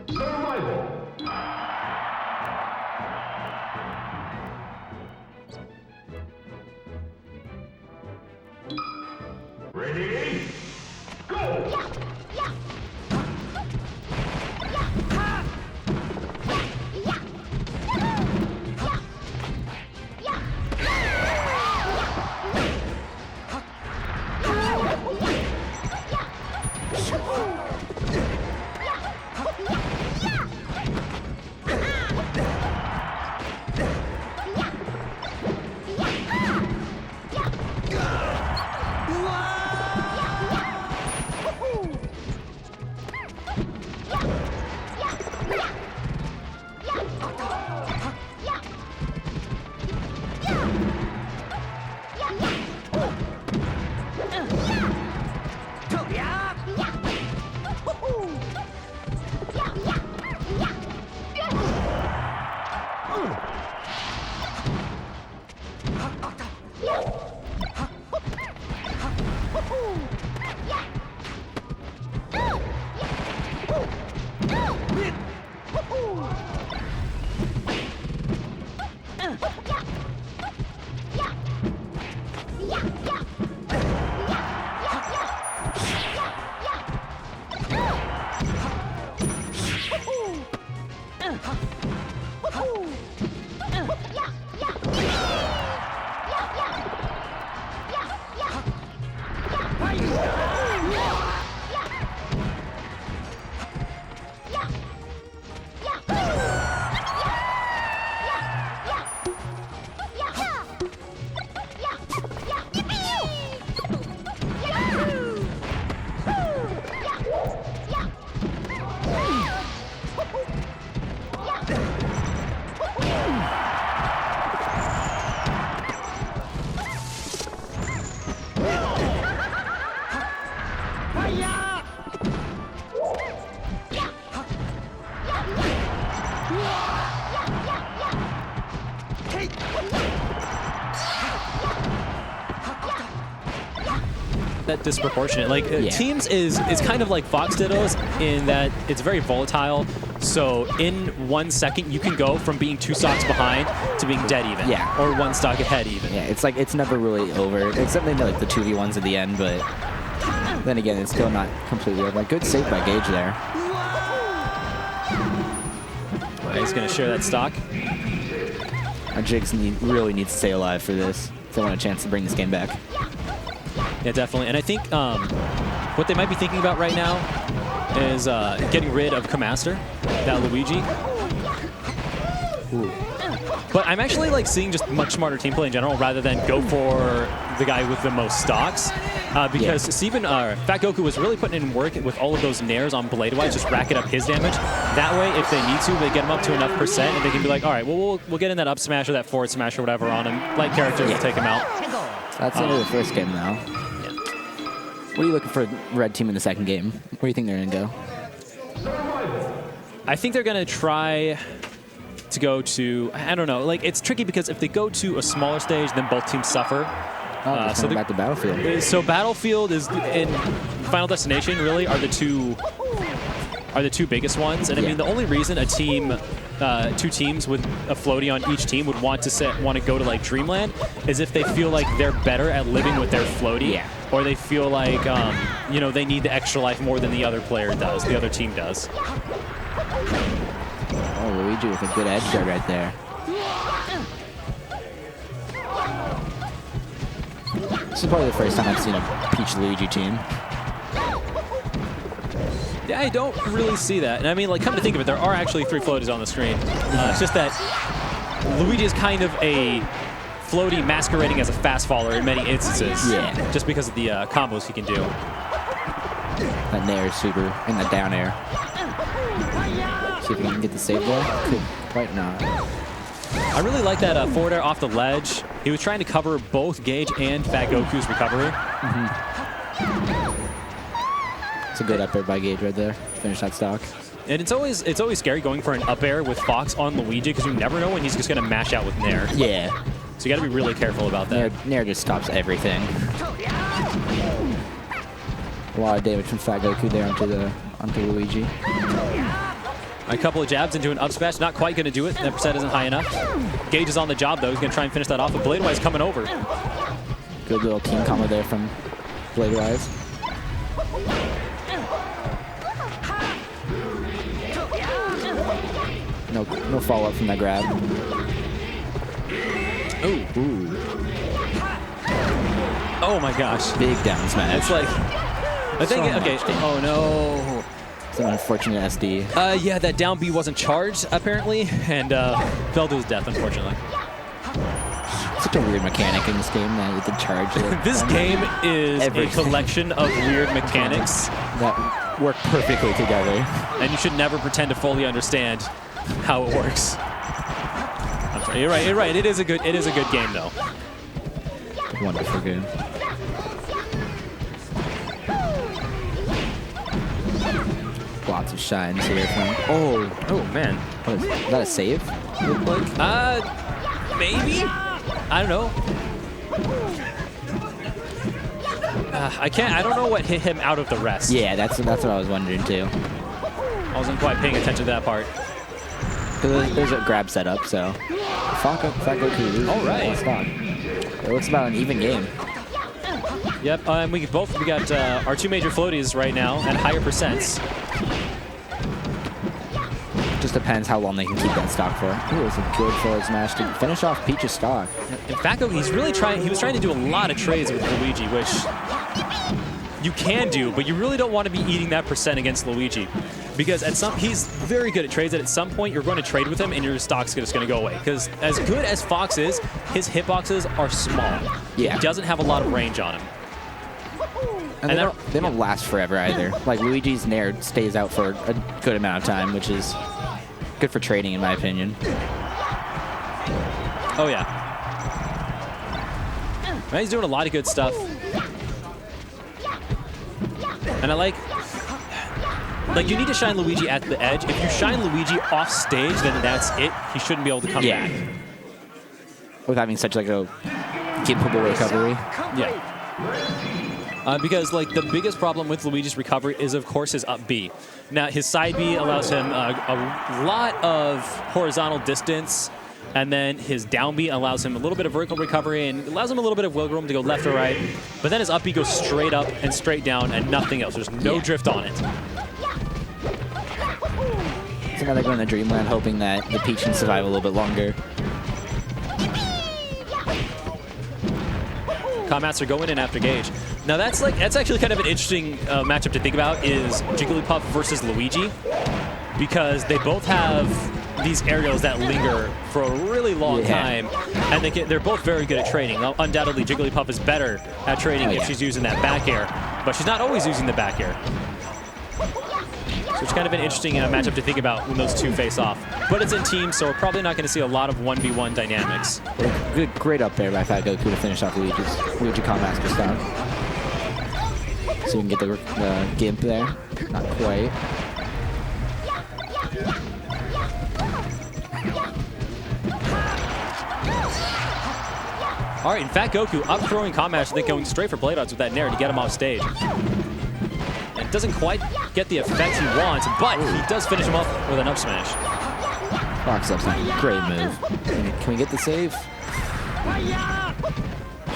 Survival. Ready? Go! That disproportionate. Like Teams is kind of like Fox Dittos in that it's very volatile. So in 1 second you can go from being 2 stocks behind to being dead even. Yeah. Or 1 stock ahead even. Yeah, it's like it's never really over. Except maybe like the 2v1s at the end, but then again it's still not completely over. Like good save by Gage there. Well, he's gonna share that stock. Jigs really needs to stay alive for this if they want a chance to bring this game back. Yeah, definitely. And I think what they might be thinking about right now is getting rid of Kamaster, that Luigi. Ooh. But I'm actually like seeing just much smarter team play in general rather than go for the guy with the most stocks. Because FatGoku was really putting in work with all of those nairs on Bladewise, just racking up his damage. That way, if they need to, they get him up to enough percent, and they can be like, all right, well, we'll get in that up smash or that forward smash or whatever on him. Light character will take him out. That's the end of the first game now. What are you looking for red team in the second game? Where do you think they're going to go? I think they're going to try to go to, I don't know, like it's tricky because if they go to a smaller stage, then both teams suffer. So back to Battlefield. So Battlefield is in Final Destination really are the two biggest ones, and I mean the only reason a team, 2 teams with a floaty on each team would want to go to like Dreamland is if they feel like they're better at living with their floaty, or they feel like you know, they need the extra life more than the other player does, the other team does. Oh, Luigi with a good edge guard right there. This is probably the first time I've seen a Peach Luigi team. Yeah, I don't really see that. And I mean, like, come to think of it, there are actually 3 floaties on the screen. It's just that Luigi is kind of a floaty masquerading as a fast faller in many instances. Yeah. Just because of the combos he can do. That nair super and that down air. See if he can get the save there. Could quite not. I really like that forward air off the ledge. He was trying to cover both Gage and FatGoku's recovery. It's a good up air by Gage right there. Finish that stock. And it's always scary going for an up air with Fox on Luigi because you never know when he's just going to mash out with Nair. Yeah. So you got to be really careful about that. Nair just stops everything. A lot of damage from FatGoku there onto Luigi. A couple of jabs into an up smash, not quite going to do it. That percent isn't high enough. Gage is on the job, though. He's going to try and finish that off, but Bladewise coming over. Good little team combo there from Bladewise. No follow-up from that grab. Ooh. Oh my gosh. Big down smash. It's like, I think, So okay, much damage. oh no. It's an unfortunate SD. Yeah, that down B wasn't charged, apparently, and fell to his death, unfortunately. Such a weird mechanic in this game that with the charge. This game is Everything. a collection of weird mechanics, that work perfectly together. and you should never pretend to fully understand how it works. I'm sorry, you're right. It is a good game, though. Wonderful game. Lots of shines here from. Oh man. What is that? A save? Look like? Maybe? I don't know. I don't know what hit him out of the rest. Yeah, that's what I was wondering too. I wasn't quite paying attention to that part. There's a grab setup, so FatGoku. All right. Stock. It looks about an even game. Yep, and we got our two major floaties right now at higher percents. Just depends how long they can keep that stock for. Ooh, it's a good forward smash to finish off Peach's stock. In fact, he was trying to do a lot of trades with Luigi, which you can do, but you really don't want to be eating that percent against Luigi. Because he's very good at trades, and at some point you're going to trade with him and your stock's just going to go away. Because as good as Fox is, his hitboxes are small. Yeah. He doesn't have a lot of range on him. And they don't last forever either. Like Luigi's Nair stays out for a good amount of time, which is good for trading in my opinion. Oh yeah. Man, he's doing a lot of good stuff. And I like you need to shine Luigi at the edge. If you shine Luigi off stage, then that's it. He shouldn't be able to come back. With having such like a capable recovery. Yeah. Because like the biggest problem with Luigi's recovery is of course his up B. Now his side B allows him a lot of horizontal distance, and then his down B allows him a little bit of vertical recovery and allows him a little bit of wiggle room to go left or right. But then his up B goes straight up and straight down and nothing else. There's no drift on it. So now they're going to Dreamland hoping that the Peach can survive a little bit longer. Commaster going in after Gage. Now that's actually kind of an interesting matchup to think about is Jigglypuff versus Luigi, because they both have these aerials that linger for a really long time, and they're both very good at trading. Now, undoubtedly, Jigglypuff is better at trading if she's using that back air, but she's not always using the back air. So it's kind of an interesting matchup to think about when those two face off. But it's in teams, so we're probably not going to see a lot of 1v1 dynamics. Great up there by FatGoku to finish off Luigi Commaster stock. So we can get the gimp there. Not quite. All right, and FatGoku up throwing Commaster, then going straight for Bladewise with that Nair to get him off stage. And doesn't quite get the effect he wants, but he does finish him off with an up smash. Box up's a great move. Can we get the save?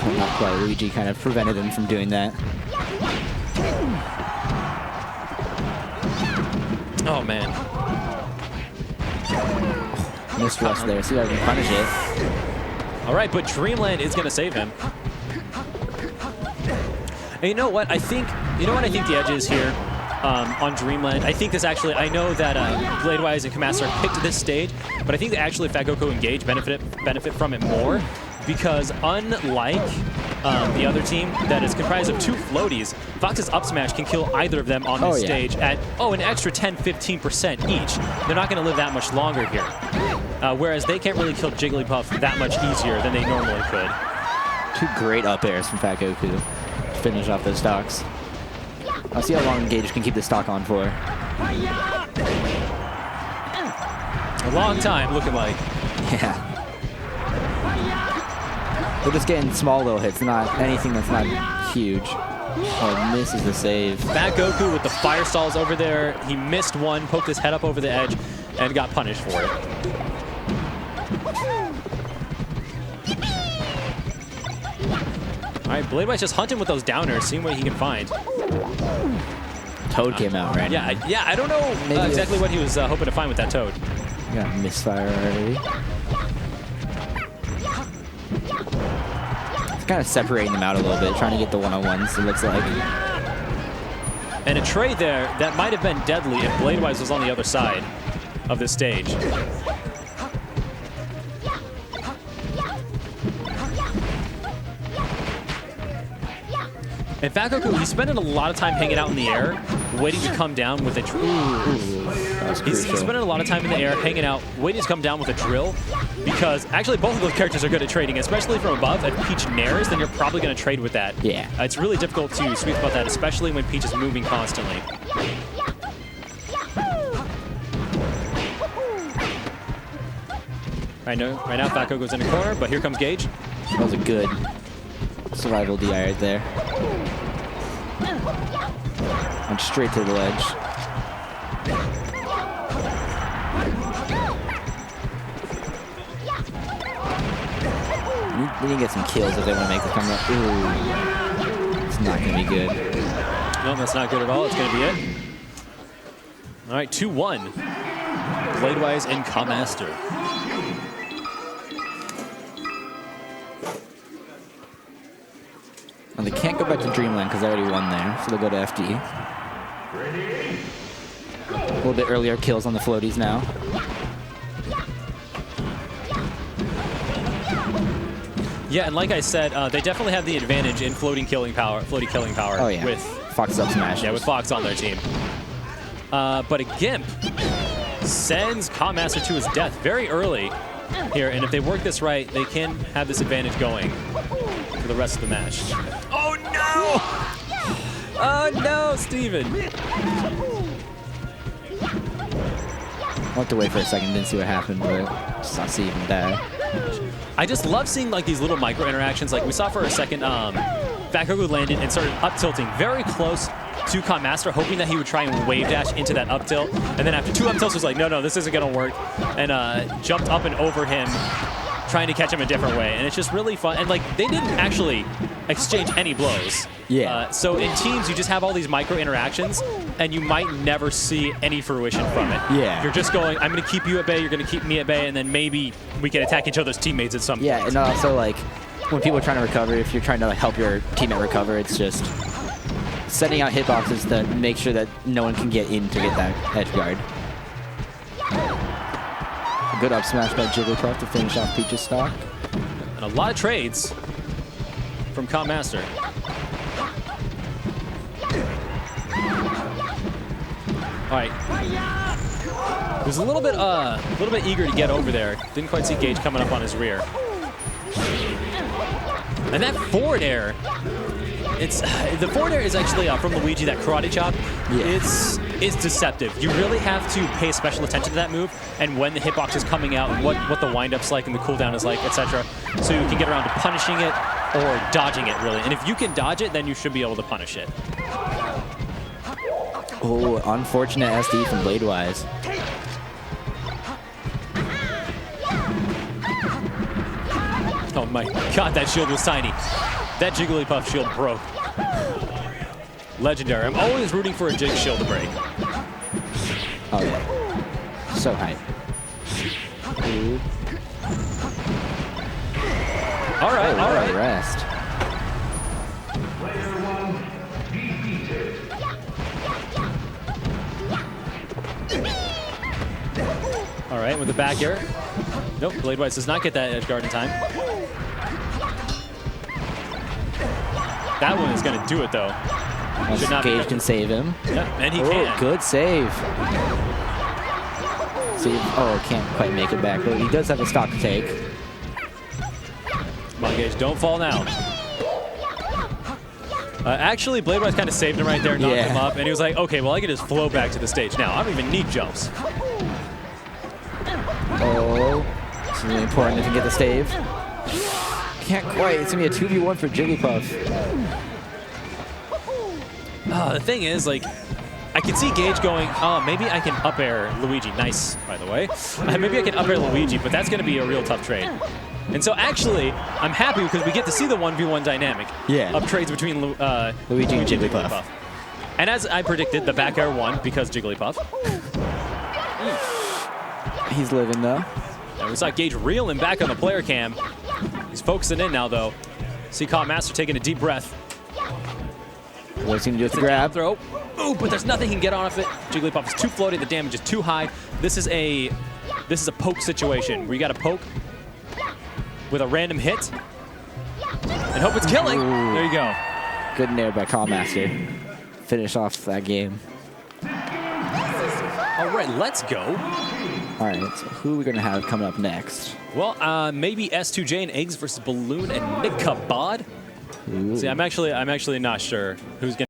Oh, not quite. Luigi kind of prevented him from doing that. Oh, man. Missed rush there. See if I can punish it. All right, but Dreamland is going to save him. And you know what? I think the edge is here on Dreamland. I think this actually, I know that Bladewise and Commaster picked this stage, but I think that actually FatGoku and Gage benefit from it more, because unlike the other team that is comprised of two floaties, Fox's up smash can kill either of them on this stage at, an extra 10-15% each. They're not going to live that much longer here. Whereas they can't really kill Jigglypuff that much easier than they normally could. Two great up airs from FatGoku to finish off those stocks. I'll see how long Gage can keep the stock on for. A long time, looking like. Yeah. They're just getting small little hits, not anything that's not huge. Oh, misses the save. FatGoku with the fire stalls over there. He missed one, poked his head up over the edge, and got punished for it. All right, Bladewise just hunting with those downers, seeing what he can find. Toad came out, right? Yeah, I don't know exactly what he was hoping to find with that Toad. Got misfire already. It's kind of separating them out a little bit, trying to get the one-on-ones, it looks like. And a trade there that might have been deadly if Bladewise was on the other side of this stage. And FatGoku, he's spending a lot of time hanging out in the air, waiting to come down with a He's spending a lot of time in the air, hanging out, waiting to come down with a drill, because actually both of those characters are good at trading, especially from above. If Peach nairs, then you're probably going to trade with that. Yeah. It's really difficult to sweep about that, especially when Peach is moving constantly. Right now FatGoku's in the corner, but here comes Gage. That was a good survival DI right there. Went straight to the ledge. We need to get some kills if they want to make the comeback. Ooh. It's not going to be good. No, that's not good at all. It's going to be it. All right, 2-1. Bladewise and Kamaster. Well, they can't go back to Dreamland because they already won there, so they'll go to FD. A little bit earlier kills on the floaties now. Yeah, and like I said, they definitely have the advantage in floating killing power. Oh yeah, with Fox up smash. Yeah, with Fox on their team. But a Gimp sends Kamaster to his death very early here, and if they work this right, they can have this advantage going for the rest of the match. Oh no! Oh no, Steven! I'll have to wait for a second, didn't see what happened, but just not see him die. I just love seeing like these little micro interactions. Like we saw for a second, FatGoku landed and started up tilting very close to Kamaster, hoping that he would try and wave dash into that up tilt. And then after 2 up tilts, was like, no, this isn't gonna work, and jumped up and over him, trying to catch him a different way. And it's just really fun. And like they didn't actually exchange any blows. Yeah. So in teams, you just have all these micro interactions, and you might never see any fruition from it. Yeah. You're just going, I'm going to keep you at bay, you're going to keep me at bay, and then maybe we can attack each other's teammates at some point. Yeah, and also like when people are trying to recover, if you're trying to like help your teammate recover, it's just setting out hitboxes to make sure that no one can get in to get that edge guard. A good up smash by Jigglypuff to finish off Peach's stock. And a lot of trades from Kamaster. All right. He was a little bit eager to get over there. Didn't quite see Gage coming up on his rear. And that forward air, the forward air is actually from Luigi, that karate chop. Yeah. It's deceptive. You really have to pay special attention to that move and when the hitbox is coming out, and what the wind-up's like and the cooldown is like, etc. So you can get around to punishing it or dodging it, really. And if you can dodge it, then you should be able to punish it. Oh, unfortunate SD from Bladewise. Oh my god, that shield was tiny. That Jigglypuff shield broke. Legendary. I'm always rooting for a Jig shield to break. Oh yeah. So hype. Ooh. All right, all right. Rest. All right, with the back air. Nope, Bladewise does not get that edge guard in time. That one is going to do it, though. Should not Gage can save him. Yeah, and he can. Good save. See, can't quite make it back, but he does have a stock to take. Come on, Gage, don't fall now. Actually, Bladewise kind of saved him right there, knocked him up, and he was like, okay, well, I can just flow back to the stage now. I don't even need jumps. Oh, it's really important if you get the save. Can't quite. It's going to be a 2v1 for Jigglypuff. The thing is, like, I can see Gage going, oh, maybe I can up air Luigi. Nice, by the way. Maybe I can up air Luigi, but that's going to be a real tough trade. And so actually, I'm happy because we get to see the 1v1 dynamic of trades between Luigi and Jigglypuff. And as I predicted, the back air won because Jigglypuff. He's living, though. And we saw Gage reeling back on the player cam. He's focusing in now, though. See Cop Master taking a deep breath. What's he going to do with the grab? Throw. Ooh, but there's nothing he can get off it. Jigglypuff is too floaty. The damage is too high. This is a poke situation where you got to poke with a random hit and hope it's killing. Ooh. There you go. Good nair by Call Master. Finish off that game. All right, let's go. All right, so who are we going to have coming up next? Well, maybe S2J and Eggs versus Balloon and Nick Kabod. See, I'm actually not sure who's going to